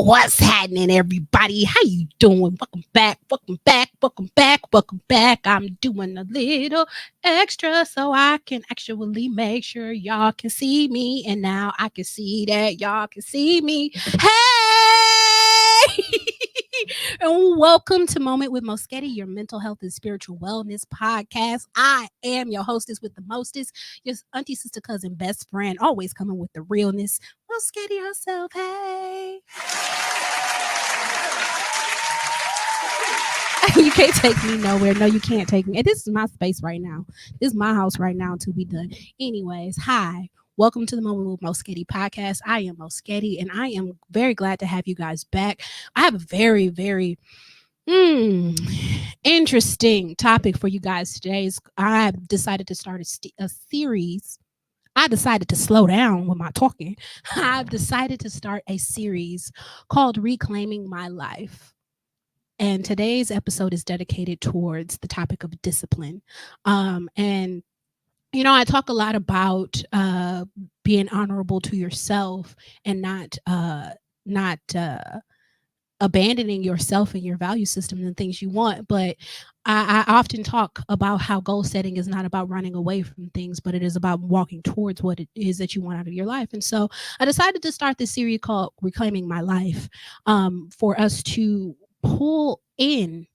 What's happening, everybody? How you doing? Welcome back, welcome back, welcome back, welcome back. I'm doing a little extra so I can actually make sure y'all can see me. And now I can see that y'all can see me. Hey! And welcome to Moment with Moesghetti, your mental health and spiritual wellness podcast. I am your hostess with the mostest, your auntie, sister, cousin, best friend, always coming with the realness. Moesghetti herself. Hey. You can't take me nowhere. No, you can't take me. And this is my space right now. This is my house right now until we done. Anyways, hi. Welcome to the Moment with Moesghetti podcast. I am Moesghetti, and I am very glad to have you guys back. I have a very, very interesting topic for you guys today. I decided to start a series. I decided to slow down with my talking. I've decided to start a series called Reclaiming My Life. And today's episode is dedicated towards the topic of discipline. And you know, I talk a lot about being honorable to yourself and not abandoning yourself and your value system and things you want. But I often talk about how goal setting is not about running away from things, but it is about walking towards what it is that you want out of your life. And so I decided to start this series called Reclaiming My Life, for us to pull in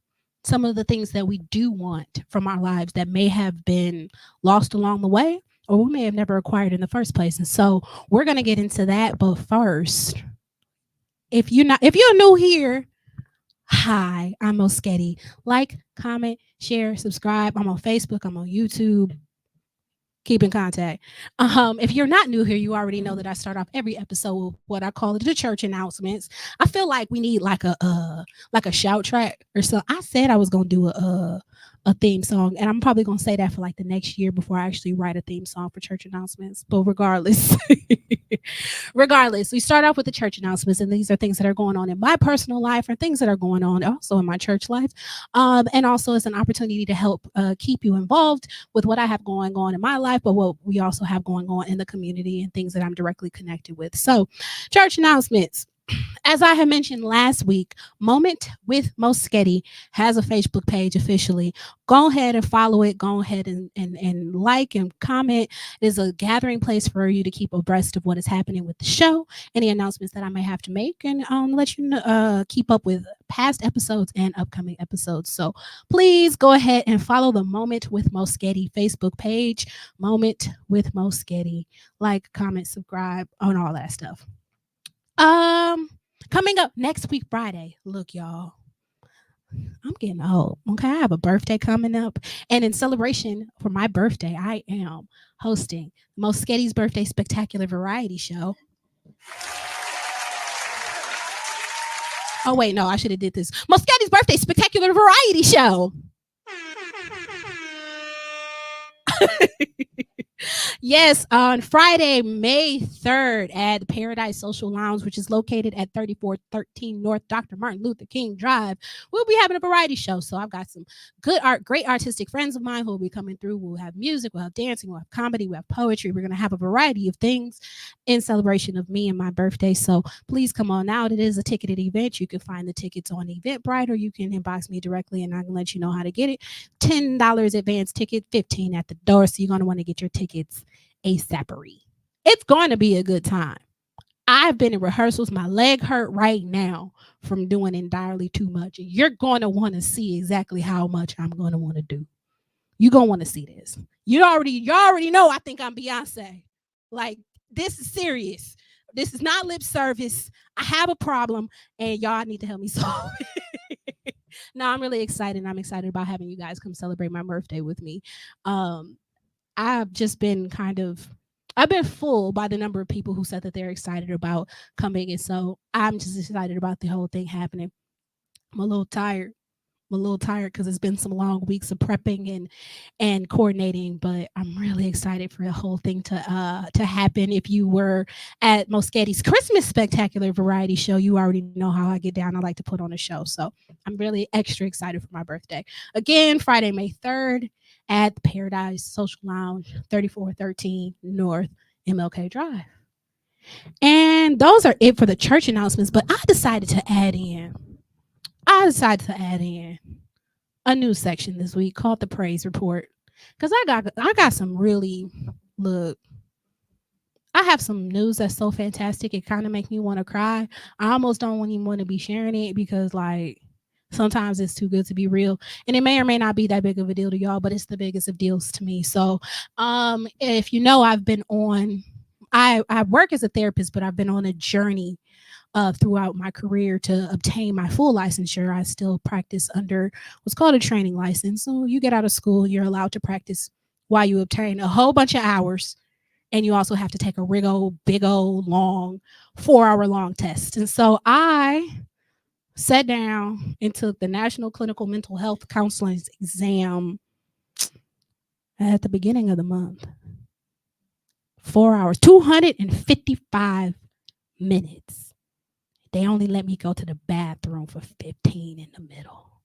some of the things that we do want from our lives that may have been lost along the way, or we may have never acquired in the first place. And so we're going to get into that. But first, if you're new here, hi, I'm Moesghetti. Like, comment, share, subscribe. I'm on Facebook. I'm on YouTube. Keep in contact. If you're not new here, you already know that I start off every episode with what I call the church announcements. I feel like we need like a shout track or so. I said I was gonna do a theme song, and I'm probably gonna say that for like the next year before I actually write a theme song for church announcements. But regardless, we start off with the church announcements, and these are things that are going on in my personal life or things that are going on also in my church life, and also it's an opportunity to help keep you involved with what I have going on in my life, but what we also have going on in the community and things that I'm directly connected with. So, church announcements. As I had mentioned last week, Moment with Moesghetti has a Facebook page officially. Go ahead and follow it. Go ahead and like and comment. It is a gathering place for you to keep abreast of what is happening with the show, any announcements that I may have to make, and let you know, keep up with past episodes and upcoming episodes. So please go ahead and follow the Moment with Moesghetti Facebook page, Moment with Moesghetti. Like, comment, subscribe, on all that stuff. Coming up next week, Friday. Look, y'all, I'm getting old. Okay, I have a birthday coming up, and in celebration for my birthday, I am hosting Moesghetti's Birthday Spectacular Variety Show. Oh wait, no, I should have did this. Moesghetti's Birthday Spectacular Variety Show. Yes, on Friday, May 3rd at the Paradise Social Lounge, which is located at 3413 North Dr. Martin Luther King Drive, we'll be having a variety show. So I've got some great artistic friends of mine who will be coming through. We'll have music, we'll have dancing, we'll have comedy, we'll have poetry. We're going to have a variety of things in celebration of me and my birthday. So please come on out. It is a ticketed event. You can find the tickets on Eventbrite, or you can inbox me directly and I can let you know how to get it. $10 advance ticket, $15 at the door. So you're going to want to get your tickets ASAP. It's going to be a good time. I've been in rehearsals. My leg hurt right now from doing entirely too much. You're going to want to see exactly how much I'm going to want to do. You're going to want to see this. You already know I think I'm Beyonce. Like, this is serious. This is not lip service. I have a problem, and y'all need to help me solve it. No, I'm really excited. I'm excited about having you guys come celebrate my birthday with me. I've just been I've been fooled by the number of people who said that they're excited about coming. And so I'm just excited about the whole thing happening. I'm a little tired because it's been some long weeks of prepping and coordinating, but I'm really excited for the whole thing to happen. If you were at Moesghetti's Christmas Spectacular Variety Show, you already know how I get down. I like to put on a show. So I'm really extra excited for my birthday. Again, Friday, May 3rd at the Paradise Social Lounge, 3413 North MLK Drive. And those are it for the church announcements. But I decided to add in. A new section this week called the praise report. Because I got some really look. I have some news that's so fantastic it kind of makes me want to cry. I almost don't even want to be sharing it because like sometimes it's too good to be real. And it may or may not be that big of a deal to y'all, but it's the biggest of deals to me. So if you know I've been on I work as a therapist, but I've been on a journey throughout my career to obtain my full licensure. I still practice under what's called a training license. So you get out of school, you're allowed to practice while you obtain a whole bunch of hours. And you also have to take a big old long 4 hour long test. And so I sat down and took the National Clinical Mental Health Counseling exam at the beginning of the month. 4 hours, 255 minutes. They only let me go to the bathroom for 15 in the middle.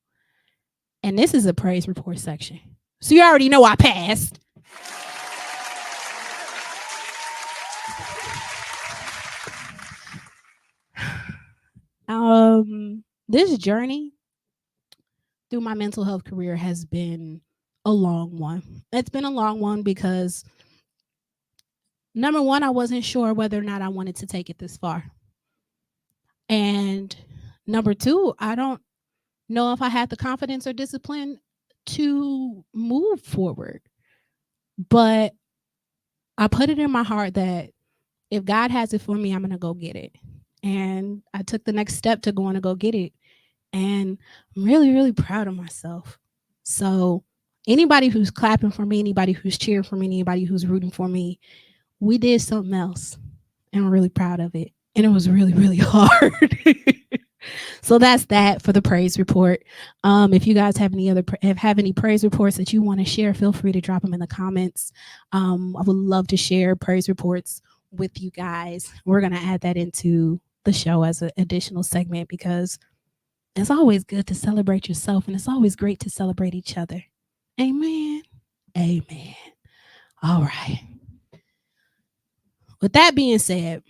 And this is a praise report section. So you already know I passed. This journey through my mental health career has been a long one. It's been a long one because number one, I wasn't sure whether or not I wanted to take it this far. And number two, I don't know if I had the confidence or discipline to move forward. But I put it in my heart that if God has it for me, I'm going to go get it. And I took the next step to going to go get it. And I'm really, really proud of myself. So anybody who's clapping for me, anybody who's cheering for me, anybody who's rooting for me, we did something else. And I'm really proud of it. And it was really, really hard. So that's that for the praise report. If you guys have any praise reports that you want to share, feel free to drop them in the comments. I would love to share praise reports with you guys. We're going to add that into the show as an additional segment because it's always good to celebrate yourself and it's always great to celebrate each other. Amen. Amen. All right. With that being said,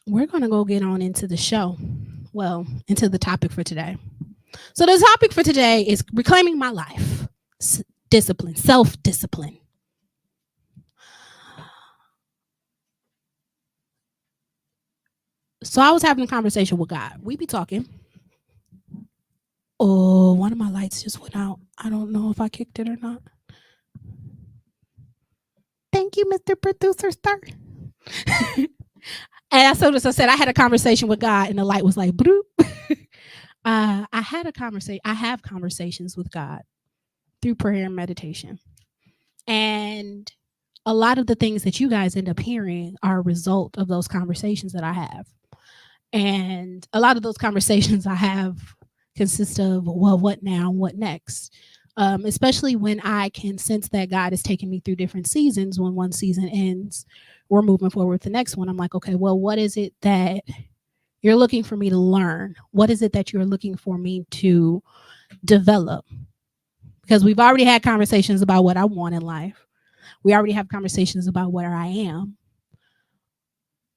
we're going to go get on into the show. Well, into the topic for today. So the topic for today is reclaiming my life. Discipline, self-discipline. So I was having a conversation with God. We be talking. Oh, one of my lights just went out. I don't know if I kicked it or not. Thank you, Mr. Producer Star. And as soon as I said I had a conversation with God and the light was like, bloop. I have conversations with God through prayer and meditation. And a lot of the things that you guys end up hearing are a result of those conversations that I have. And a lot of those conversations I have consist of, well, what now? What next? Especially when I can sense that God is taking me through different seasons. When one season ends, we're moving forward with the next one. I'm like, okay, well, what is it that you're looking for me to learn? What is it that you're looking for me to develop? Because we've already had conversations about what I want in life. We already have conversations about where I am.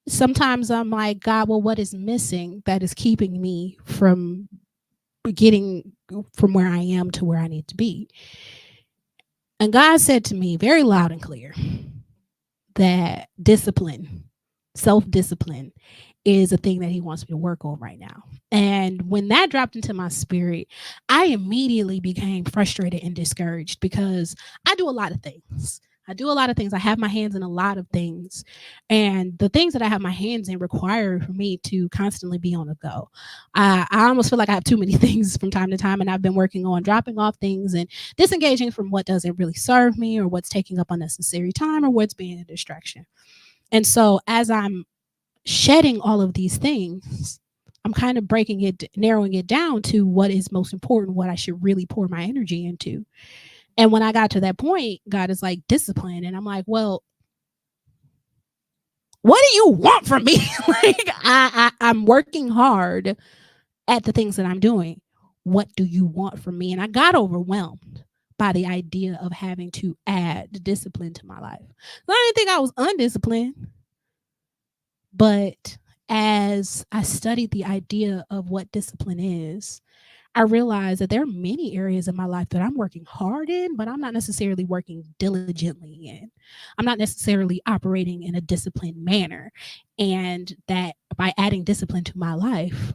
Sometimes I'm like, God, well, what is missing that is keeping me from getting from where I am to where I need to be? And God said to me very loud and clear that discipline, self-discipline, is a thing that he wants me to work on right now. And when that dropped into my spirit, I immediately became frustrated and discouraged because I do a lot of things. I have my hands in a lot of things. And the things that I have my hands in require for me to constantly be on the go. I almost feel like I have too many things from time to time. And I've been working on dropping off things and disengaging from what doesn't really serve me or what's taking up unnecessary time or what's being a distraction. And so as I'm shedding all of these things, I'm kind of narrowing it down to what is most important, what I should really pour my energy into. And when I got to that point, God is like, discipline. And I'm like, well, what do you want from me? Like, I'm working hard at the things that I'm doing. What do you want from me? And I got overwhelmed by the idea of having to add discipline to my life. So I didn't think I was undisciplined. But as I studied the idea of what discipline is, I realized that there are many areas in my life that I'm working hard in, but I'm not necessarily working diligently in. I'm not necessarily operating in a disciplined manner. And that by adding discipline to my life,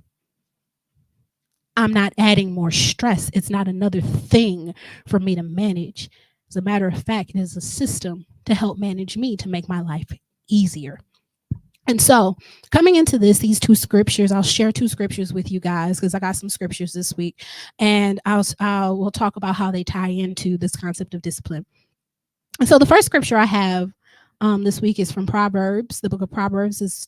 I'm not adding more stress. It's not another thing for me to manage. As a matter of fact, it is a system to help manage me to make my life easier. And so, coming into this, these two scriptures, I'll share two scriptures with you guys because I got some scriptures this week, and we'll talk about how they tie into this concept of discipline. And so, the first scripture I have this week is from Proverbs. The book of Proverbs is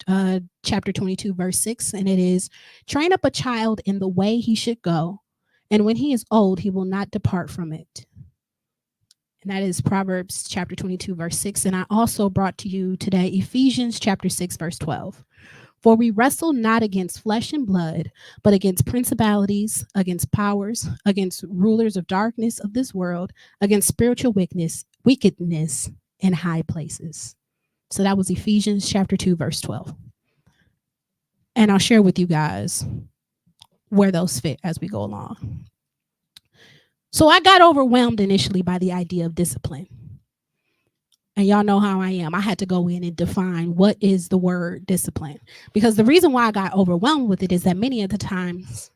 chapter 22, verse 6, and it is, "Train up a child in the way he should go, and when he is old, he will not depart from it." And that is Proverbs chapter 22, verse 6. And I also brought to you today Ephesians chapter 6, verse 12. "For we wrestle not against flesh and blood, but against principalities, against powers, against rulers of darkness of this world, against spiritual wickedness in high places." So that was Ephesians chapter 2, verse 12. And I'll share with you guys where those fit as we go along. So I got overwhelmed initially by the idea of discipline. And y'all know how I am. I had to go in and define what is the word discipline. Because the reason why I got overwhelmed with it is that many of the times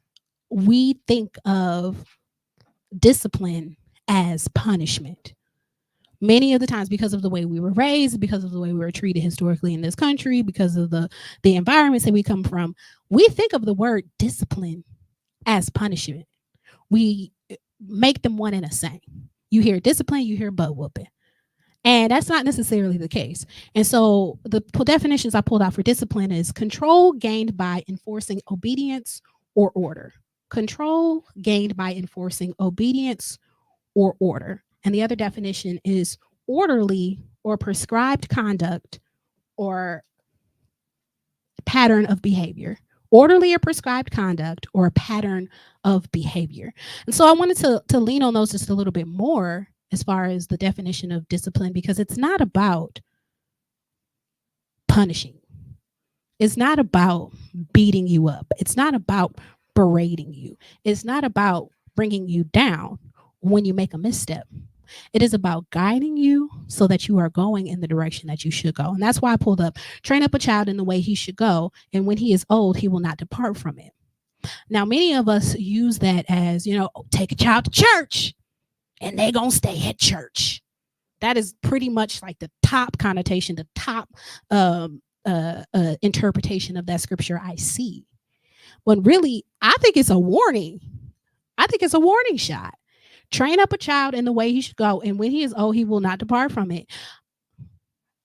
we think of discipline as punishment. Many of the times, because of the way we were raised, because of the way we were treated historically in this country, because of the environments that we come from, we think of the word discipline as punishment. We make them one and the same. You hear discipline, you hear butt whooping. And that's not necessarily the case. And so the definitions I pulled out for discipline is control gained by enforcing obedience or order. Control gained by enforcing obedience or order. And the other definition is orderly or prescribed conduct or pattern of behavior. Orderly or prescribed conduct or a pattern of behavior. And so I wanted to lean on those just a little bit more as far as the definition of discipline, because it's not about punishing. It's not about beating you up. It's not about berating you. It's not about bringing you down when you make a misstep. It is about guiding you so that you are going in the direction that you should go. And that's why I pulled up, "Train up a child in the way he should go, and when he is old, he will not depart from it." Now, many of us use that as, take a child to church and they gonna stay at church. That is pretty much like the top connotation, the top interpretation of that scripture I see. When really, I think it's a warning. I think it's a warning shot. Train up a child in the way he should go, and when he is old, he will not depart from it.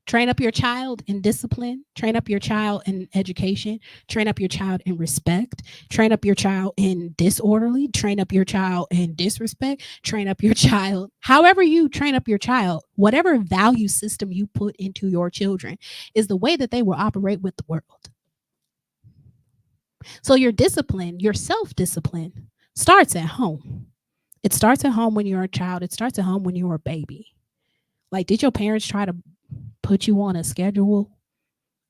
Train up your child in discipline. Train up your child in education. Train up your child in respect. Train up your child in disorderly. Train up your child in disrespect. Train up your child. However you train up your child, whatever value system you put into your children is the way that they will operate with the world. So your discipline, your self-discipline starts at home. It starts at home when you're a child. It starts at home when you're a baby. Like, did your parents try to put you on a schedule?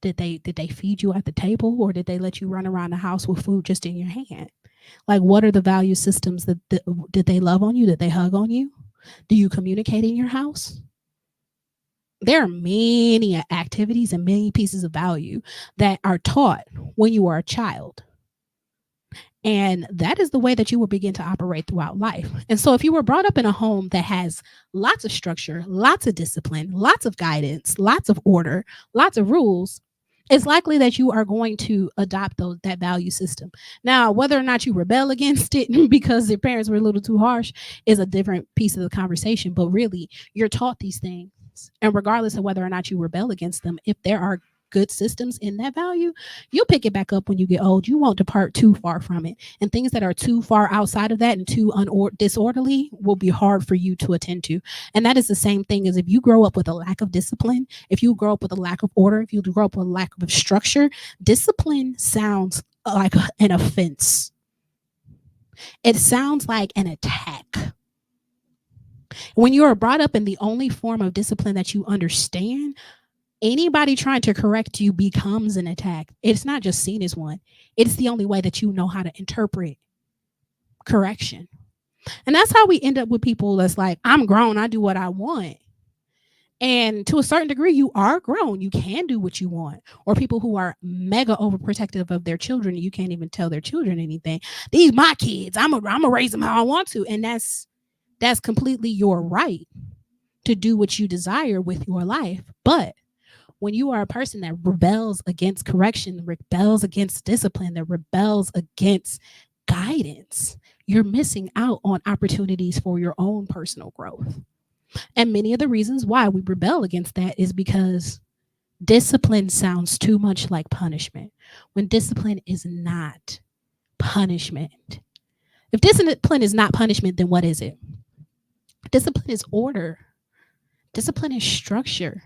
Did they feed you at the table, or did they let you run around the house with food just in your hand? Like, what are the value systems that did they love on you? Did they hug on you? Do you communicate in your house? There are many activities and many pieces of value that are taught when you are a child. And that is the way that you will begin to operate throughout life. And so if you were brought up in a home that has lots of structure, lots of discipline, lots of guidance, lots of order, lots of rules, it's likely that you are going to adopt that value system. Now, whether or not you rebel against it because your parents were a little too harsh is a different piece of the conversation. But really, you're taught these things. And regardless of whether or not you rebel against them, if there are good systems in that value, you'll pick it back up when you get old. You won't depart too far from it. And things that are too far outside of that and too disorderly will be hard for you to attend to. And that is the same thing as if you grow up with a lack of discipline, if you grow up with a lack of order, if you grow up with a lack of structure, discipline sounds like an offense. It sounds like an attack. When you are brought up in the only form of discipline that you understand, Anybody trying to correct you becomes an attack. It's not just seen as one. It's the only way that you know how to interpret correction. And that's how we end up with people that's like, I'm grown, I do what I want. And to a certain degree, you are grown. You can do what you want. Or people who are mega overprotective of their children, you can't even tell their children anything. These my kids. I'm gonna raise them how I want to. And that's completely your right to do what you desire with your life. But when you are a person that rebels against correction, rebels against discipline, that rebels against guidance, you're missing out on opportunities for your own personal growth. And many of the reasons why we rebel against that is because discipline sounds too much like punishment when discipline is not punishment. If discipline is not punishment, then what is it? Discipline is order, discipline is structure.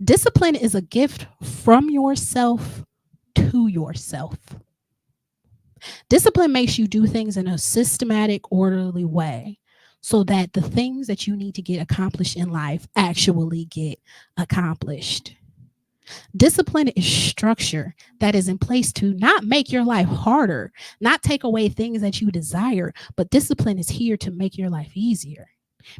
Discipline is a gift from yourself to yourself. Discipline makes you do things in a systematic, orderly way so that the things that you need to get accomplished in life actually get accomplished. Discipline is structure that is in place to not make your life harder, not take away things that you desire, but discipline is here to make your life easier.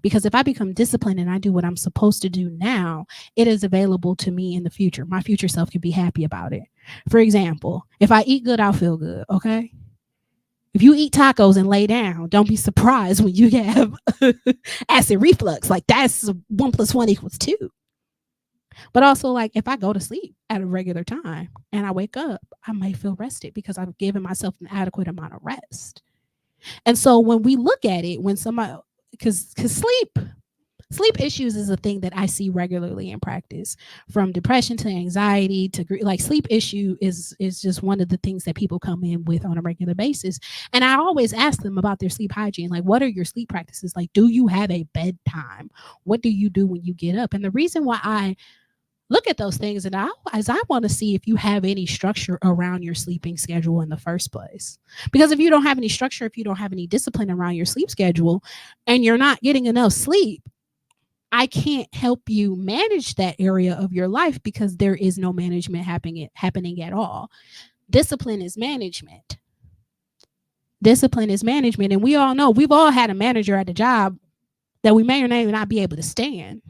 Because if I become disciplined and I do what I'm supposed to do now, it is available to me in the future. My future self can be happy about it. For example, if I eat good, I'll feel good. Okay. If you eat tacos and lay down, don't be surprised when you have acid reflux. Like that's 1 + 1 = 2. But also, like if I go to sleep at a regular time and I wake up, I may feel rested because I've given myself an adequate amount of rest. And so when we look at it, when somebody, because sleep issues is a thing that I see regularly in practice, from depression to anxiety to like sleep issue is just one of the things that people come in with on a regular basis. And I always ask them about their sleep hygiene. Like, what are your sleep practices? Like, do you have a bedtime? What do you do when you get up? And the reason why I look at those things and I want to see if you have any structure around your sleeping schedule in the first place. Because if you don't have any structure, if you don't have any discipline around your sleep schedule and you're not getting enough sleep, I can't help you manage that area of your life because there is no management happening at all. Discipline is management. Discipline is management. And we all know we've all had a manager at the job that we may or may not be able to stand.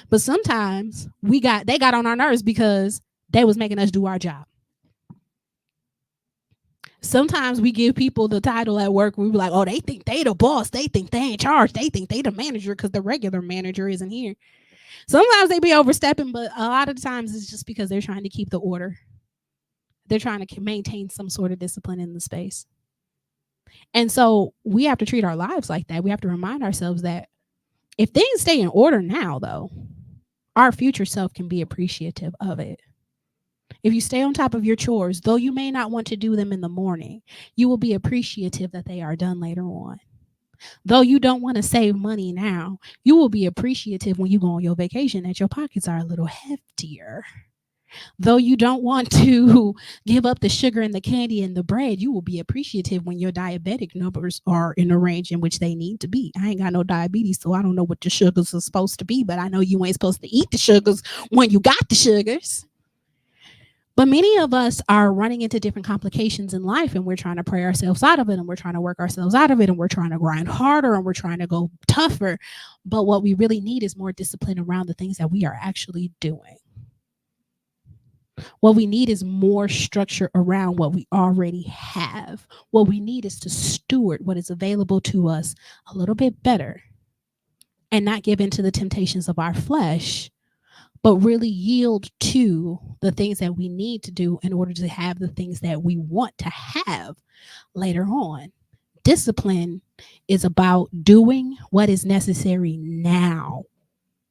But sometimes they got on our nerves because they was making us do our job. Sometimes we give people the title at work. We be like, oh, they think they the boss. They think they in charge. They think they the manager because the regular manager isn't here. Sometimes they be overstepping, but a lot of the times it's just because they're trying to keep the order. They're trying to maintain some sort of discipline in the space. And so we have to treat our lives like that. We have to remind ourselves that if things stay in order now, though, our future self can be appreciative of it. If you stay on top of your chores, though you may not want to do them in the morning, you will be appreciative that they are done later on. Though you don't want to save money now, you will be appreciative when you go on your vacation that your pockets are a little heftier. Though you don't want to give up the sugar and the candy and the bread, you will be appreciative when your diabetic numbers are in the range in which they need to be. I ain't got no diabetes, so I don't know what the sugars are supposed to be, but I know you ain't supposed to eat the sugars when you got the sugars. But many of us are running into different complications in life and we're trying to pray ourselves out of it and we're trying to work ourselves out of it and we're trying to grind harder and we're trying to go tougher. But what we really need is more discipline around the things that we are actually doing. What we need is more structure around what we already have. What we need is to steward what is available to us a little bit better and not give in to the temptations of our flesh, but really yield to the things that we need to do in order to have the things that we want to have later on. Discipline is about doing what is necessary now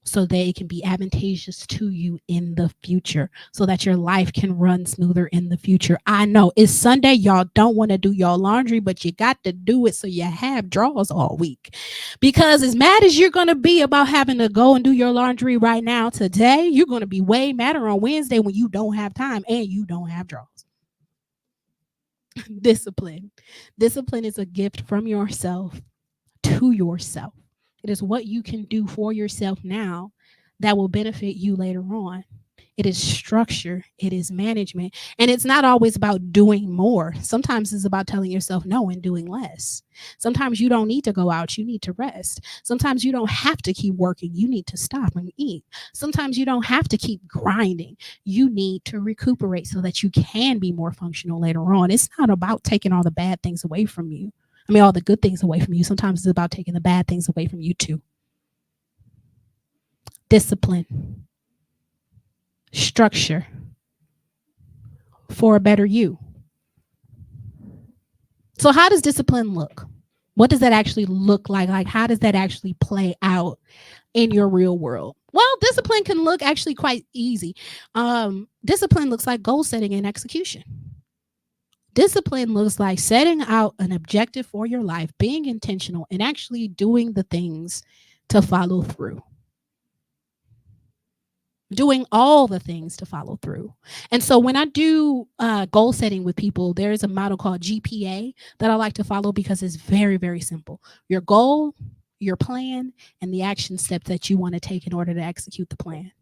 so that it can be advantageous to you in the future, so that your life can run smoother in the future. I know it's Sunday, y'all don't want to do your laundry, but you got to do it so you have drawers all week. Because as mad as you're going to be about having to go and do your laundry right now today, you're going to be way madder on Wednesday when you don't have time and you don't have drawers. Discipline is a gift from yourself to yourself. It is what you can do for yourself now that will benefit you later on. it is structure, it is management. And it's not always about doing more. Sometimes it's about telling yourself no and doing less. Sometimes you don't need to go out, you need to rest. Sometimes you don't have to keep working, you need to stop and eat. Sometimes you don't have to keep grinding, you need to recuperate so that you can be more functional later on. It's not about taking all the bad things away from you. I mean, all the good things away from you. Sometimes it's about taking the bad things away from you too. Discipline, structure for a better you. So, how does discipline look? What does that actually look like? Like, how does that actually play out in your real world? Well, discipline can look actually quite easy. Discipline looks like goal setting and execution. Discipline looks like setting out an objective for your life, being intentional, and actually doing the things to follow through. Doing all the things to follow through. And so when I do goal setting with people, there's a model called GPA that I like to follow because it's very, very simple. Your goal, your plan, and the action steps that you want to take in order to execute the plan.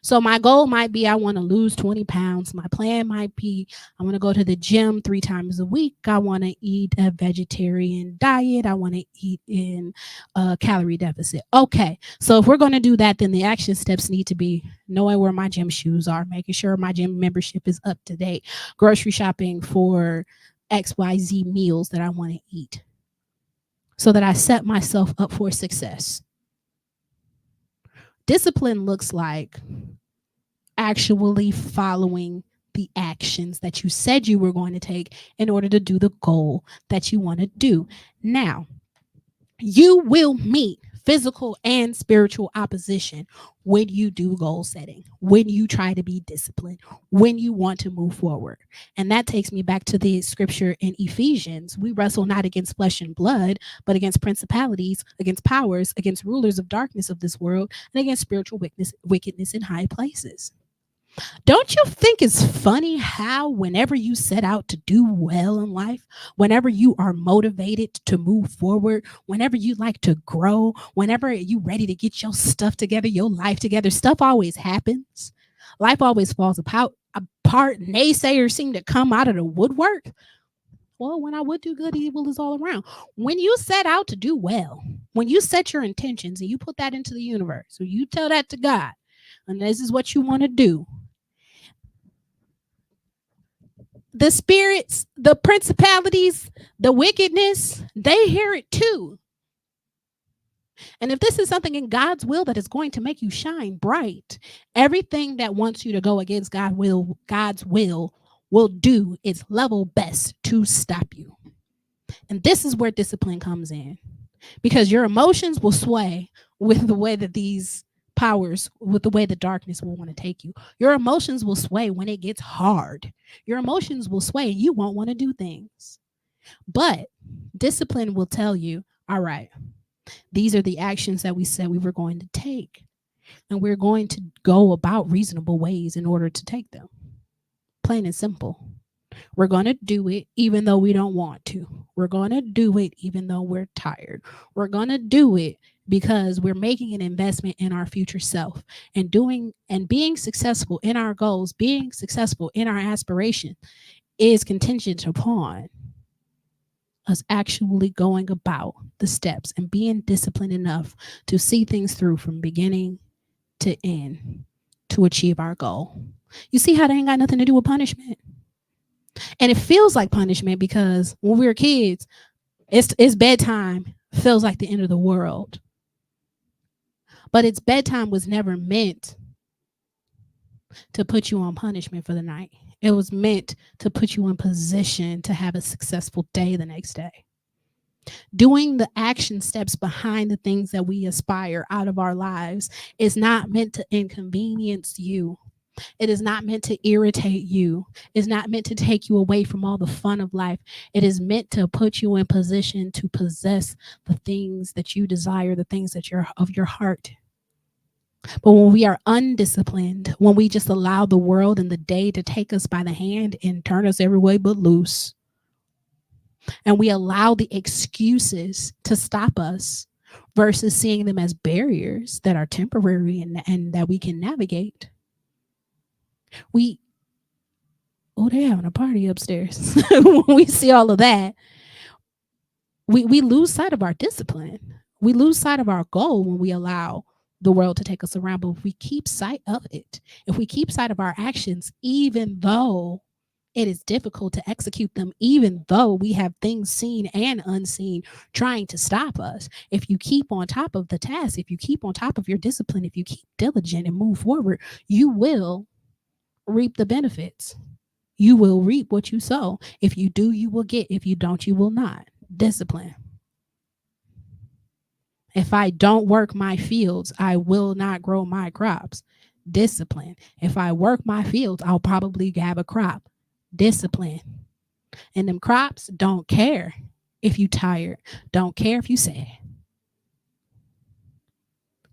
So my goal might be I want to lose 20 pounds. My plan might be I want to go to the gym 3 times a week. I want to eat a vegetarian diet. I want to eat in a calorie deficit. Okay. So if we're going to do that, then the action steps need to be knowing where my gym shoes are, making sure my gym membership is up to date, grocery shopping for XYZ meals that I want to eat so that I set myself up for success. Discipline looks like actually following the actions that you said you were going to take in order to do the goal that you want to do. Now, you will meet physical and spiritual opposition when you do goal setting, when you try to be disciplined, when you want to move forward. And that takes me back to the scripture in Ephesians. We wrestle not against flesh and blood, but against principalities, against powers, against rulers of darkness of this world, and against spiritual wickedness in high places. Don't you think it's funny how, whenever you set out to do well in life, whenever you are motivated to move forward, whenever you like to grow, whenever you ready to get your stuff together, your life together, stuff always happens. Life always falls apart. Naysayers seem to come out of the woodwork. Well, when I would do good, evil is all around. When you set out to do well, when you set your intentions and you put that into the universe, so you tell that to God, and this is what you want to do, the spirits, the principalities, the wickedness, they hear it too. And if this is something in God's will that is going to make you shine bright, everything that wants you to go against God's will do its level best to stop you. And this is where discipline comes in, because your emotions will sway with the way that these powers, with the way the darkness will want to take you. Your emotions will sway when it gets hard. Your emotions will sway and you won't want to do things. But discipline will tell you, all right, these are the actions that we said we were going to take. And we're going to go about reasonable ways in order to take them. Plain and simple. We're going to do it even though we don't want to. We're going to do it even though we're tired. We're going to do it because we're making an investment in our future self, and doing and being successful in our goals, being successful in our aspiration is contingent upon us actually going about the steps and being disciplined enough to see things through from beginning to end to achieve our goal. You see how that ain't got nothing to do with punishment? And it feels like punishment because when we were kids, it's bedtime, feels like the end of the world. But its bedtime was never meant to put you on punishment for the night. It was meant to put you in position to have a successful day the next day. Doing the action steps behind the things that we aspire out of our lives is not meant to inconvenience you. It is not meant to irritate you. It's not meant to take you away from all the fun of life. It is meant to put you in position to possess the things that you desire, the things that you're of your heart. But when we are undisciplined, when we just allow the world and the day to take us by the hand and turn us every way but loose, and we allow the excuses to stop us versus seeing them as barriers that are temporary and that we can navigate, We, oh, they're having a party upstairs. When we see all of that, we lose sight of our discipline. We lose sight of our goal when we allow the world to take us around. But if we keep sight of it, if we keep sight of our actions, even though it is difficult to execute them, even though we have things seen and unseen trying to stop us, if you keep on top of the task, if you keep on top of your discipline, if you keep diligent and move forward, you will reap the benefits. You will reap what you sow. If you do, you will get. If you don't, you will not. Discipline. If I don't work my fields, I will not grow my crops. Discipline. If I work my fields, I'll probably have a crop. Discipline. And them crops don't care if you tired, don't care if you sad.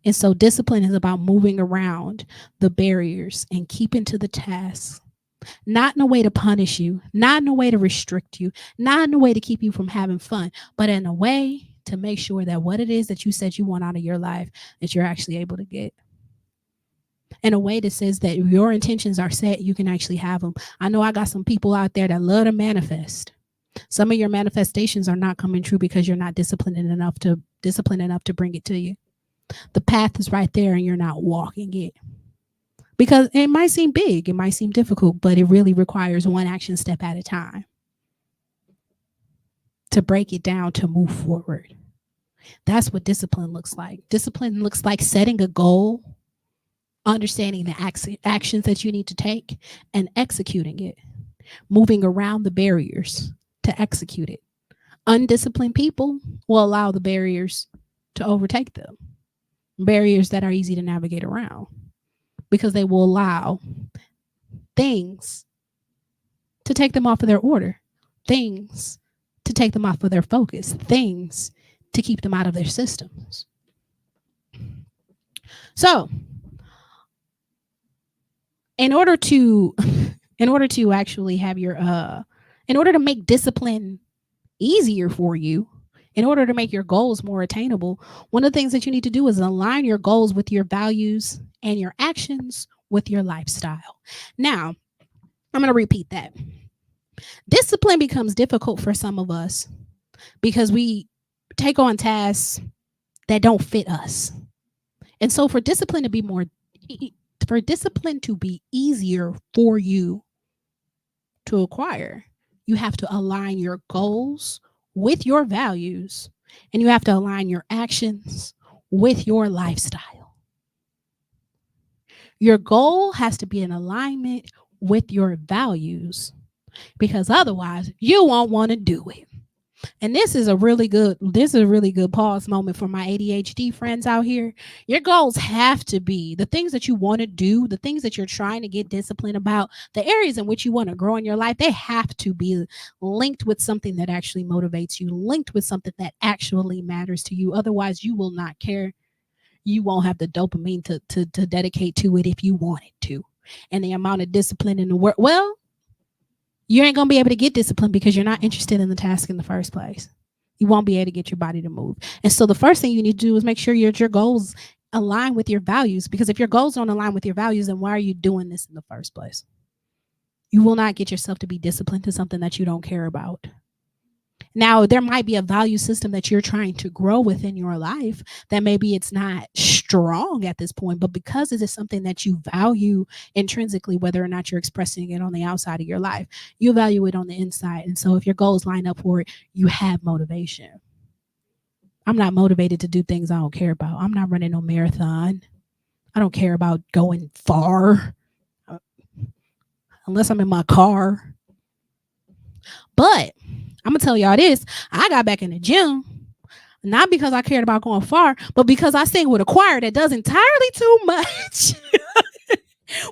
And so discipline is about moving around the barriers and keeping to the task, not in a way to punish you, not in a way to restrict you, not in a way to keep you from having fun, but in a way to make sure that what it is that you said you want out of your life, that you're actually able to get. In a way that says that your intentions are set, you can actually have them. I know I got some people out there that love to manifest. Some of your manifestations are not coming true because you're not disciplined enough to bring it to you. The path is right there and you're not walking it. Because it might seem big, it might seem difficult, but it really requires one action step at a time to break it down to move forward. That's what discipline looks like. Discipline looks like setting a goal, understanding the actions that you need to take, and executing it, moving around the barriers to execute it. Undisciplined people will allow the barriers to overtake them, barriers that are easy to navigate around, because they will allow things to take them off of their order, things to take them off of their focus, things to keep them out of their systems. So, in order to actually have your in order to make discipline easier for you, in order to make your goals more attainable, one of the things that you need to do is align your goals with your values and your actions with your lifestyle. Now, I'm going to repeat that. Discipline becomes difficult for some of us because we take on tasks that don't fit us. And so for discipline to be easier for you to acquire, you have to align your goals with your values, and you have to align your actions with your lifestyle. Your goal has to be in alignment with your values, because otherwise you won't want to do it. And this is a really good pause moment for my ADHD friends out here. Your goals have to be the things that you want to do, the things that you're trying to get disciplined about, the areas in which you want to grow in your life. They have to be linked with something that actually motivates you, linked with something that actually matters to you. Otherwise, you will not care. You won't have the dopamine to dedicate to it if you wanted to. And the amount of discipline in the world, well, you ain't going to be able to get disciplined because you're not interested in the task in the first place. You won't be able to get your body to move. And so the first thing you need to do is make sure your goals align with your values, because if your goals don't align with your values, then why are you doing this in the first place? You will not get yourself to be disciplined to something that you don't care about. Now, there might be a value system that you're trying to grow within your life that maybe it's not strong at this point, but because it is something that you value intrinsically, whether or not you're expressing it on the outside of your life, you value it on the inside. And so if your goals line up for it, you have motivation. I'm not motivated to do things I don't care about. I'm not running no marathon. I don't care about going far unless I'm in my car. But I'm going to tell y'all this. I got back in the gym, not because I cared about going far, but because I sing with a choir that does entirely too much.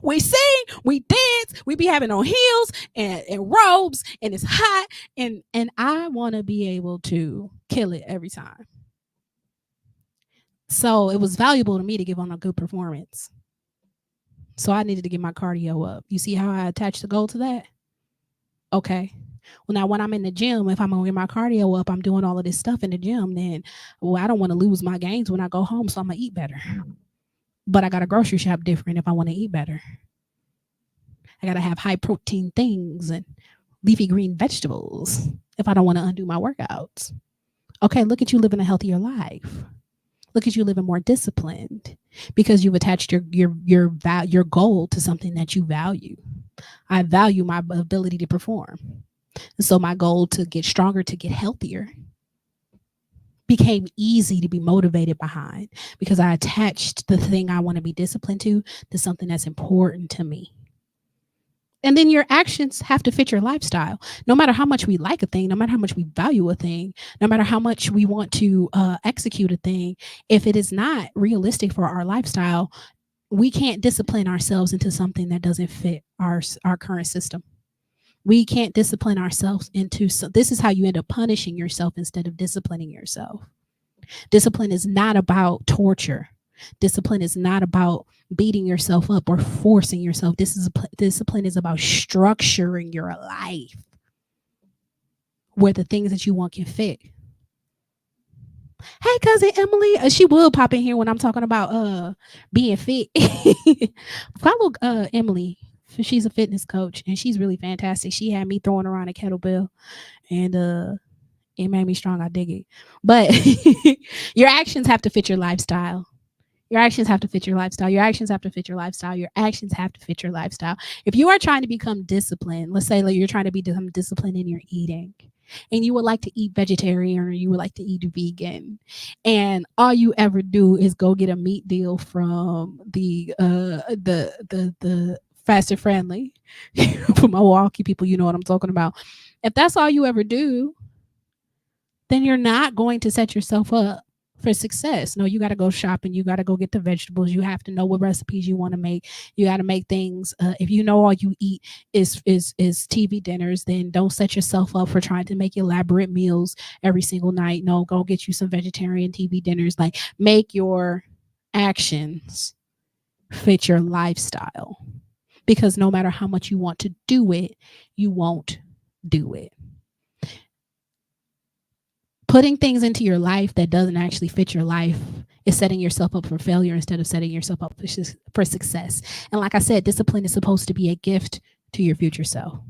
We sing, we dance, we be having on heels and robes, and it's hot, and I want to be able to kill it every time. So it was valuable to me to give on a good performance. So I needed to get my cardio up. You see how I attached the goal to that? Okay. Well, now when I'm in the gym, if I'm gonna get my cardio up, I'm doing all of this stuff in the gym, then I don't want to lose my gains when I go home, so I'm gonna eat better. But I got to grocery shop different if I want to eat better. I got to have high protein things and leafy green vegetables if I don't want to undo my workouts. Okay, look at you living a healthier life. Look at you living more disciplined because you've attached your goal to something that you value. I value my ability to perform. And so my goal to get stronger, to get healthier, became easy to be motivated behind because I attached the thing I want to be disciplined to something that's important to me. And then your actions have to fit your lifestyle. No matter how much we like a thing, no matter how much we value a thing, no matter how much we want to execute a thing, if it is not realistic for our lifestyle, we can't discipline ourselves into something that doesn't fit our current system. We can't discipline ourselves into, so this is how you end up punishing yourself instead of disciplining yourself. Discipline is not about torture. Discipline is not about beating yourself up or forcing yourself. Discipline is about structuring your life where the things that you want can fit. Hey, cousin Emily, she will pop in here when I'm talking about being fit. Follow Emily. She's a fitness coach and she's really fantastic. She had me throwing around a kettlebell and it made me strong. I dig it. But your actions have to fit your lifestyle. Your actions have to fit your lifestyle. Your actions have to fit your lifestyle. Your actions have to fit your lifestyle. If you are trying to become disciplined, let's say like you're trying to become disciplined in your eating, and you would like to eat vegetarian or you would like to eat vegan, and all you ever do is go get a meat deal from the fast and friendly for Milwaukee people, you know what I'm talking about. If that's all you ever do, then you're not going to set yourself up for success. No, you got to go shopping. You got to go get the vegetables. You have to know what recipes you want to make. You got to make things. If you know all you eat is TV dinners, then don't set yourself up for trying to make elaborate meals every single night. No, go get you some vegetarian TV dinners. Like, make your actions fit your lifestyle, because no matter how much you want to do it, you won't do it. Putting things into your life that doesn't actually fit your life is setting yourself up for failure instead of setting yourself up for success. And like I said, discipline is supposed to be a gift to your future self.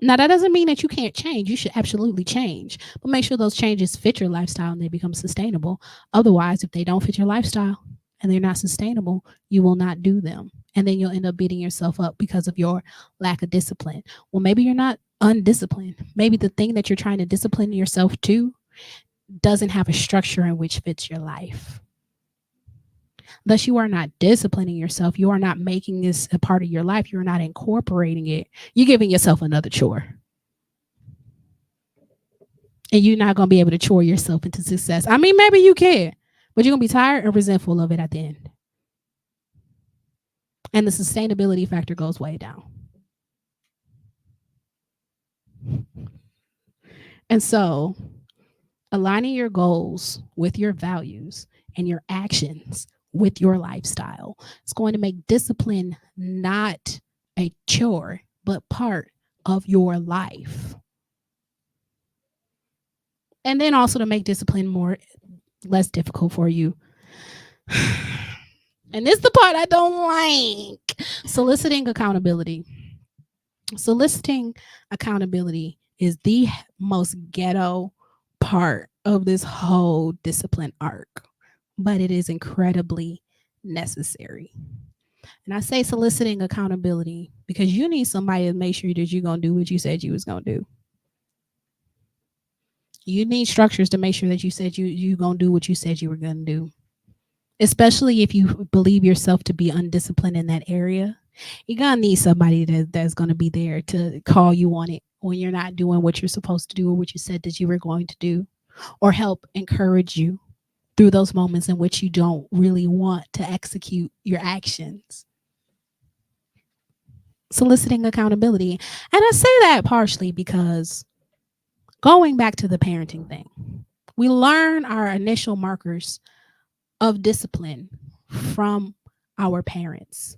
Now, that doesn't mean that you can't change. You should absolutely change, but make sure those changes fit your lifestyle and they become sustainable. Otherwise, if they don't fit your lifestyle and they're not sustainable, you will not do them. And then you'll end up beating yourself up because of your lack of discipline. Well, maybe you're not undisciplined. Maybe the thing that you're trying to discipline yourself to doesn't have a structure in which fits your life. Thus, you are not disciplining yourself. You are not making this a part of your life. You're not incorporating it. You're giving yourself another chore. And you're not going to be able to chore yourself into success. I mean, maybe you can, but you're going to be tired and resentful of it at the end. And the sustainability factor goes way down. And so, aligning your goals with your values and your actions with your lifestyle is going to make discipline not a chore, but part of your life. And then also to make discipline less difficult for you. And this is the part I don't like. Soliciting accountability. Soliciting accountability is the most ghetto part of this whole discipline arc, but it is incredibly necessary. And I say soliciting accountability because you need somebody to make sure that you're going to do what you said you was going to do. You need structures to make sure that you said you're going to do what you said you were going to do. Especially if you believe yourself to be undisciplined in that area, you're going to need somebody that's going to be there to call you on it when you're not doing what you're supposed to do or what you said that you were going to do, or help encourage you through those moments in which you don't really want to execute your actions. Soliciting accountability. And I say that partially because going back to the parenting thing, we learn our initial markers of discipline from our parents.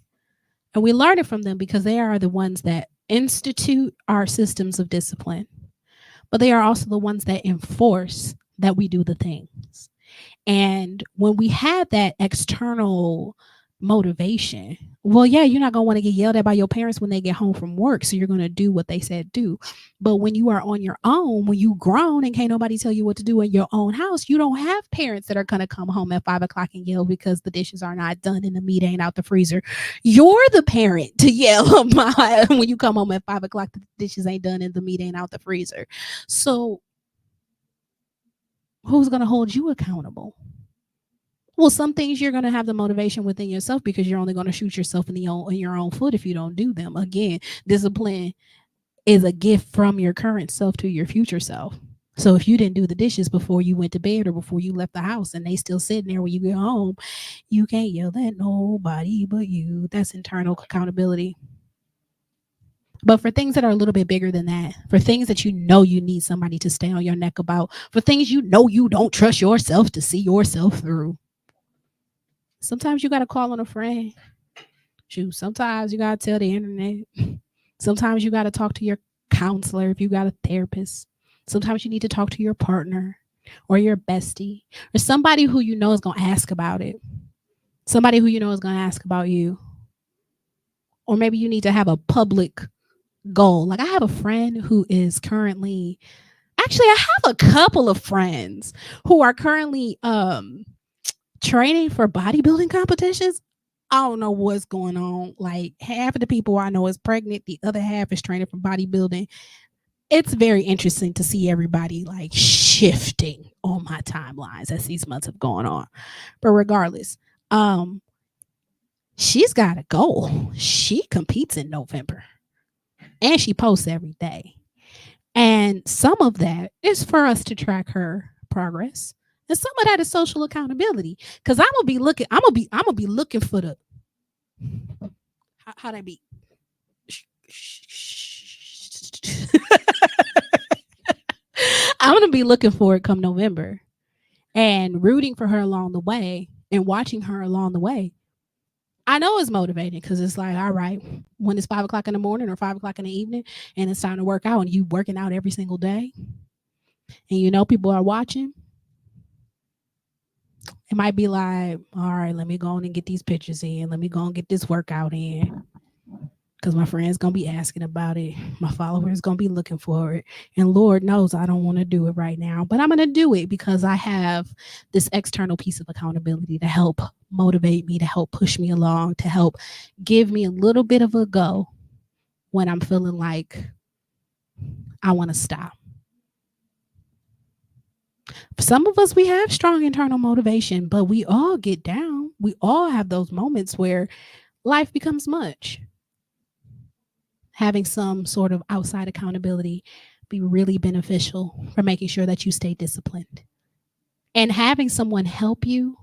And we learn it from them because they are the ones that institute our systems of discipline, but they are also the ones that enforce that we do the things. And when we have that external motivation. Well, yeah, you're not going to want to get yelled at by your parents when they get home from work. So you're going to do what they said do. But when you are on your own, when you grown and can't nobody tell you what to do in your own house, you don't have parents that are going to come home at 5 o'clock and yell because the dishes are not done and the meat ain't out the freezer. You're the parent to yell when you come home at 5 o'clock, the dishes ain't done and the meat ain't out the freezer. So who's going to hold you accountable? Well, some things you're going to have the motivation within yourself because you're only going to shoot yourself in your own foot if you don't do them. Again, discipline is a gift from your current self to your future self. So if you didn't do the dishes before you went to bed or before you left the house and they still sitting there when you get home, you can't yell at nobody but you. That's internal accountability. But for things that are a little bit bigger than that, for things that you know you need somebody to stay on your neck about, for things you know you don't trust yourself to see yourself through, sometimes you got to call on a friend. Shoot, sometimes you got to tell the internet. Sometimes you got to talk to your counselor if you got a therapist. Sometimes you need to talk to your partner or your bestie or somebody who you know is going to ask about it. Somebody who you know is going to ask about you. Or maybe you need to have a public goal. Like I have a friend who is currently, actually I have a couple of friends who are currently training for bodybuilding competitions. I don't know what's going on. Like half of the people I know is pregnant, the other half is training for bodybuilding. It's very interesting to see everybody like shifting on my timelines as these months have gone on. But regardless, she's got a goal. She competes in November and she posts every day. And some of that is for us to track her progress. And some of that is social accountability. Cause I'm gonna be looking for the how that be. I'm gonna be looking for it come November and rooting for her along the way and watching her along the way. I know it's motivating because it's like, all right, when it's 5 o'clock in the morning or 5 o'clock in the evening and it's time to work out and you working out every single day and you know people are watching, it might be like, all right, let me go on and get these pictures in. Let me go and get this workout in. Because my friends gonna be asking about it. My followers gonna be looking for it. And Lord knows I don't want to do it right now. But I'm gonna do it because I have this external piece of accountability to help motivate me, to help push me along, to help give me a little bit of a go when I'm feeling like I want to stop. For some of us, we have strong internal motivation, but we all get down. We all have those moments where life becomes much. Having some sort of outside accountability be really beneficial for making sure that you stay disciplined. And having someone help you,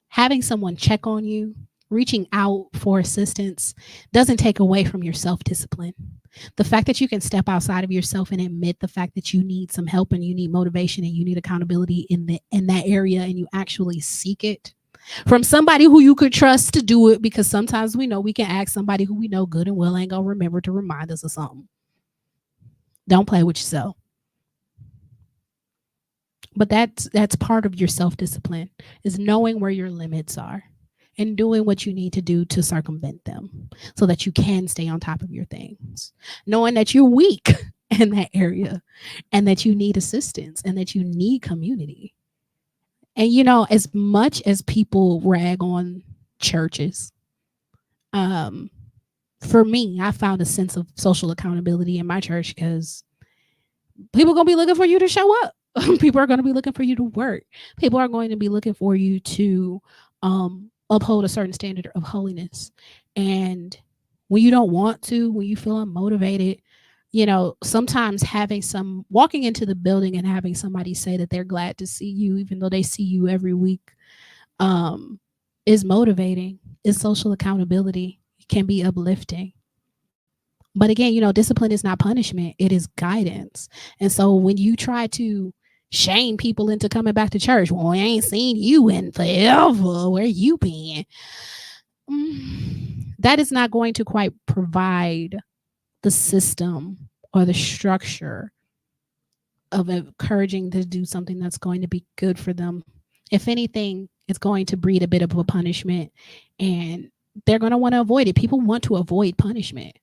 having someone check on you, reaching out for assistance doesn't take away from your self discipline. The fact that you can step outside of yourself and admit the fact that you need some help and you need motivation and you need accountability in that area and you actually seek it from somebody who you could trust to do it, because sometimes we know we can ask somebody who we know good and well ain't gonna remember to remind us of something. Don't play with yourself. But that's part of your self-discipline, is knowing where your limits are and doing what you need to do to circumvent them so that you can stay on top of your things. Knowing that you're weak in that area and that you need assistance and that you need community. And you know, as much as people rag on churches, um, for me, I found a sense of social accountability in my church because people are gonna be looking for you to show up. People are gonna be looking for you to work. People are going to be looking for you to uphold a certain standard of holiness. And when you don't want to, when you feel unmotivated, you know, sometimes having some walking into the building and having somebody say that they're glad to see you, even though they see you every week, um, is motivating. Is social accountability. It can be uplifting. But again, you know, discipline is not punishment, it is guidance. And so when you try to shame people into coming back to church, well, I ain't seen you in forever. Where you been? That is not going to quite provide the system or the structure of encouraging to do something that's going to be good for them. If anything, it's going to breed a bit of a punishment and They're going to want to avoid it. People want to avoid punishment.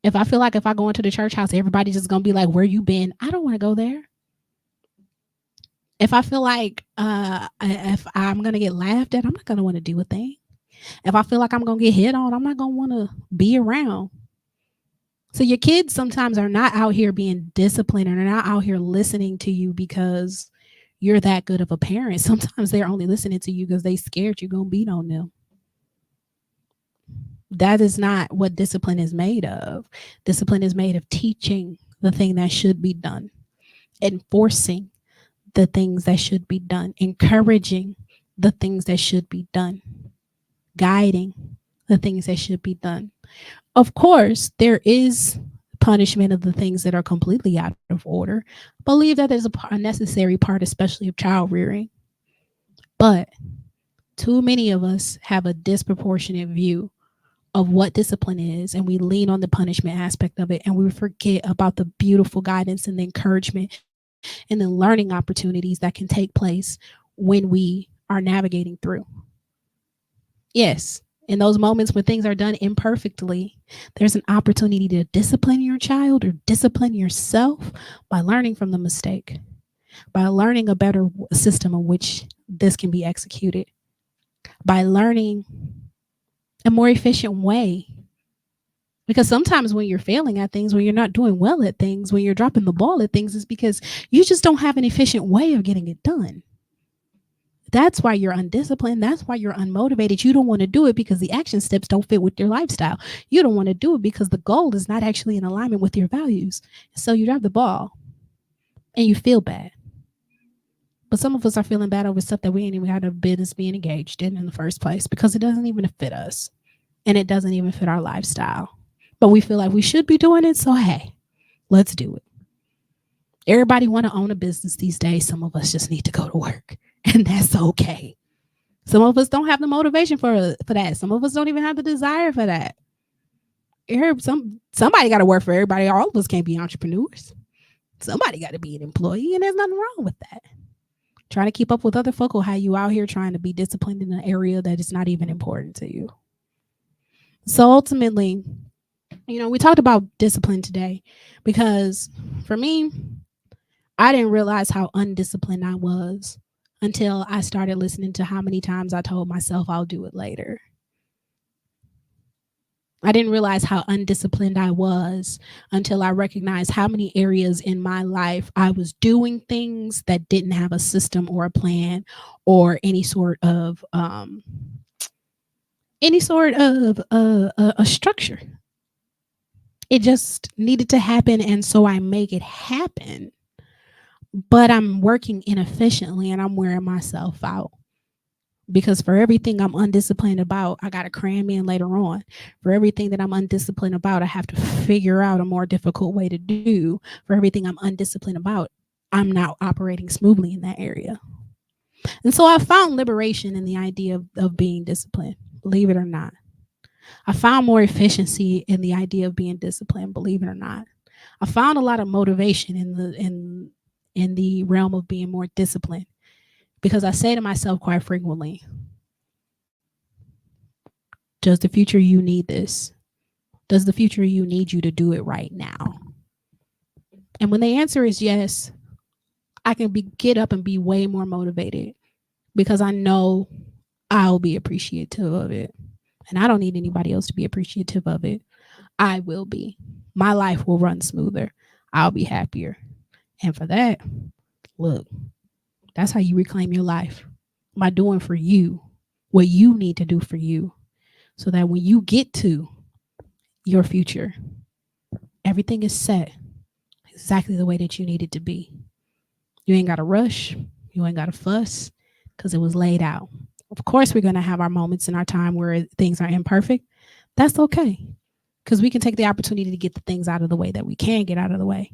If I feel like if I go into the church house, everybody's just going to be like, where you been? I don't want to go there. If I feel like if I'm going to get laughed at, I'm not going to want to do a thing. If I feel like I'm going to get hit on, I'm not going to want to be around. So your kids sometimes are not out here being disciplined, and they're not out here listening to you because you're that good of a parent. Sometimes they're only listening to you because they scared you're going to beat on them. That is not what discipline is made of. Discipline is made of teaching the thing that should be done, enforcing the things that should be done, encouraging the things that should be done, guiding the things that should be done. Of course, there is punishment of the things that are completely out of order. Believe that there's a necessary part, especially of child rearing. But too many of us have a disproportionate view of what discipline is, and we lean on the punishment aspect of it, and we forget about the beautiful guidance and the encouragement and the learning opportunities that can take place when we are navigating through. Yes, in those moments when things are done imperfectly, there's an opportunity to discipline your child or discipline yourself by learning from the mistake, by learning a better system in which this can be executed, by learning a more efficient way. Because sometimes when you're failing at things, when you're not doing well at things, when you're dropping the ball at things, is because you just don't have an efficient way of getting it done. That's why you're undisciplined. That's why you're unmotivated. You don't want to do it because the action steps don't fit with your lifestyle. You don't want to do it because the goal is not actually in alignment with your values. So you drop the ball and you feel bad. But some of us are feeling bad over stuff that we ain't even had a business being engaged in the first place because it doesn't even fit us and it doesn't even fit our lifestyle. But we feel like we should be doing it. So, hey, let's do it. Everybody want to own a business these days. Some of us just need to go to work, and that's okay. Some of us don't have the motivation for that. Some of us don't even have the desire for that. Somebody got to work for everybody. All of us can't be entrepreneurs. Somebody got to be an employee, and there's nothing wrong with that. Trying to keep up with other folk, or how you out here trying to be disciplined in an area that is not even important to you. So ultimately, we talked about discipline today because for me, I didn't realize how undisciplined I was until I started listening to how many times I told myself I'll do it later. I didn't realize how undisciplined I was until I recognized how many areas in my life I was doing things that didn't have a system or a plan or any sort of a structure. It just needed to happen, and so I make it happen. But I'm working inefficiently and I'm wearing myself out. Because for everything I'm undisciplined about, I got to cram in later on. For everything that I'm undisciplined about, I have to figure out a more difficult way to do. For everything I'm undisciplined about, I'm now operating smoothly in that area. And so I found liberation in the idea of being disciplined, believe it or not. I found more efficiency in the idea of being disciplined, believe it or not. I found a lot of motivation in the realm of being more disciplined because I say to myself quite frequently, does the future you need this? Does the future you need you to do it right now? And when the answer is yes, I can get up and be way more motivated because I know I'll be appreciative of it. And I don't need anybody else to be appreciative of it. I will be. My life will run smoother. I'll be happier. And for that, look, that's how you reclaim your life, by doing for you what you need to do for you, so that when you get to your future, everything is set exactly the way that you need it to be. You ain't got to rush. You ain't got to fuss because it was laid out. Of course, we're going to have our moments in our time where things are imperfect. That's okay because we can take the opportunity to get the things out of the way that we can get out of the way.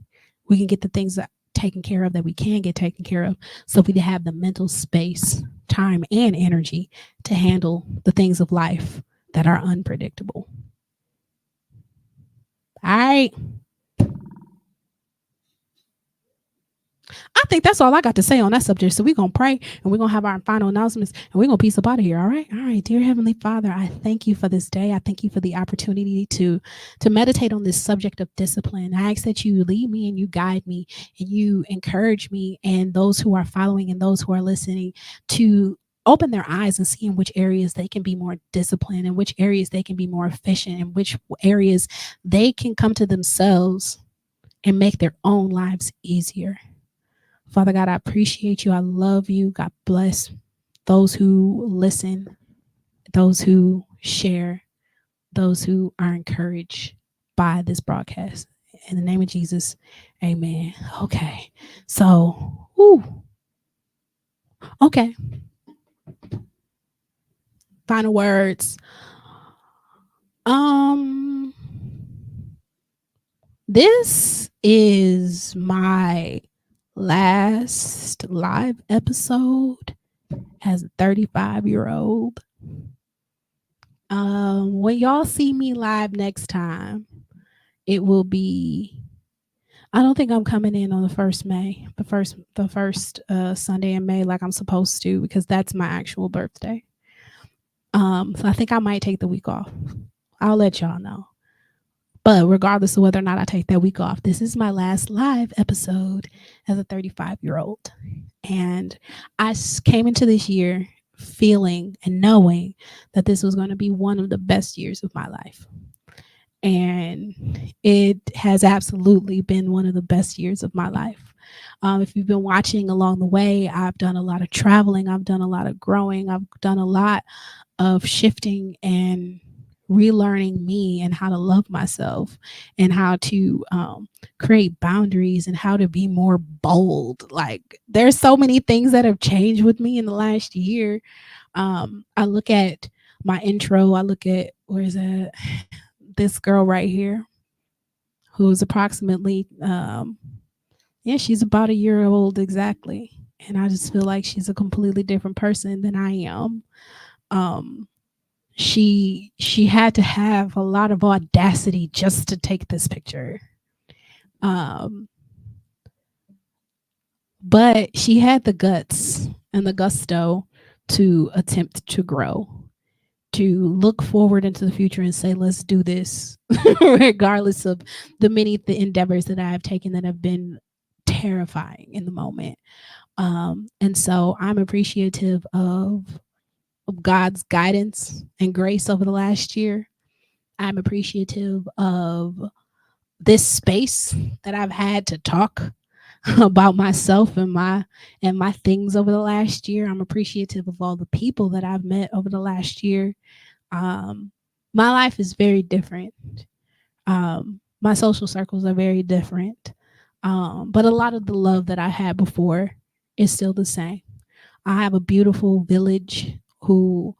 We can get the things taken care of that we can get taken care of, so we have the mental space, time, and energy to handle the things of life that are unpredictable. All right. I think that's all I got to say on that subject. So we're gonna pray and we're gonna have our final announcements and we're gonna peace up out of here. All right. All right. Dear Heavenly Father, I thank you for this day. I thank you for the opportunity to meditate on this subject of discipline. I ask that you lead me and you guide me and you encourage me and those who are following and those who are listening to open their eyes and see in which areas they can be more disciplined, in which areas they can be more efficient, in which areas they can come to themselves and make their own lives easier. Father God, I appreciate you. I love you. God bless those who listen, those who share, those who are encouraged by this broadcast. In the name of Jesus, amen. Okay. So, okay. Final words. Um, this is my last live episode as a 35-year-old. When y'all see me live next time, it will be. I don't think I'm coming in on the first May, the first Sunday in May, like I'm supposed to, because that's my actual birthday. So I think I might take the week off. I'll let y'all know. But regardless of whether or not I take that week off, this is my last live episode as a 35-year-old. And I came into this year feeling and knowing that this was going to be one of the best years of my life. And it has absolutely been one of the best years of my life. If you've been watching along the way, I've done a lot of traveling, I've done a lot of growing, I've done a lot of shifting and relearning me and how to love myself and how to create boundaries and how to be more bold. Like, there's so many things that have changed with me in the last year. I look at my intro, I look at, where is that? This girl right here, who's approximately, yeah, she's about a year old exactly. And I just feel like she's a completely different person than I am. Um, she had to have a lot of audacity just to take this picture. Um, but she had the guts and the gusto to attempt to grow, to look forward into the future and say, let's do this, regardless of the many endeavors that I have taken that have been terrifying in the moment. And so I'm appreciative of God's guidance and grace over the last year. I'm appreciative of this space that I've had to talk about myself and my things over the last year. I'm appreciative of all the people that I've met over the last year. Um, my life is very different. My social circles are very different. But a lot of the love that I had before is still the same. I have a beautiful village who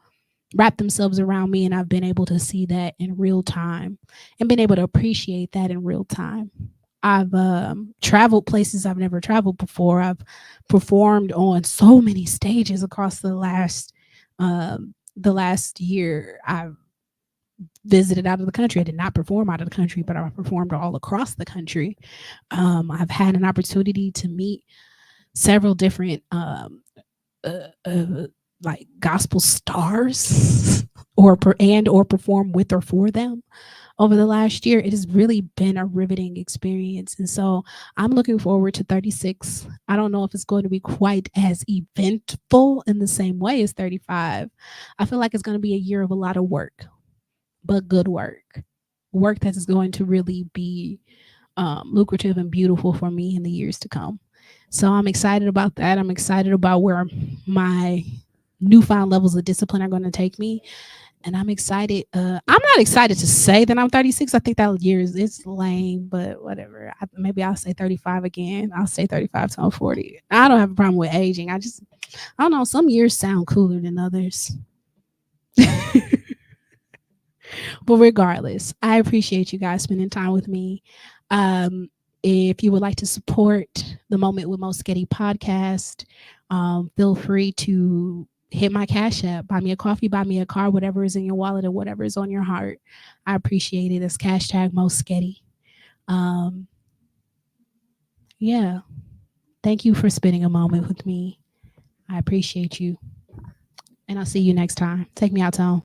wrap themselves around me, and I've been able to see that in real time and been able to appreciate that in real time. I've traveled places I've never traveled before. I've performed on so many stages across the last year. I've visited out of the country. I did not perform out of the country, but I performed all across the country. I've had an opportunity to meet several different uh, uh, like gospel stars or perform with or for them over the last year. It has really been a riveting experience. And so I'm looking forward to 36. I don't know if it's going to be quite as eventful in the same way as 35. I feel like it's going to be a year of a lot of work, but good work. Work that is going to really be lucrative and beautiful for me in the years to come. So I'm excited about that. I'm excited about where my newfound levels of discipline are going to take me. And I'm excited. I'm not excited to say that I'm 36. I think that year is it's lame, but whatever. Maybe I'll say 35 again. I'll say 35 till I'm 40. I don't have a problem with aging. I don't know. Some years sound cooler than others. But regardless, I appreciate you guys spending time with me. Um, if you would like to support the Moment with Moesghetti podcast, feel free to hit my cash app, buy me a coffee, buy me a car, whatever is in your wallet or whatever is on your heart. I appreciate it. It's hashtag Moesghetti. Um, yeah. Thank you for spending a moment with me. I appreciate you. And I'll see you next time. Take me out, Tone.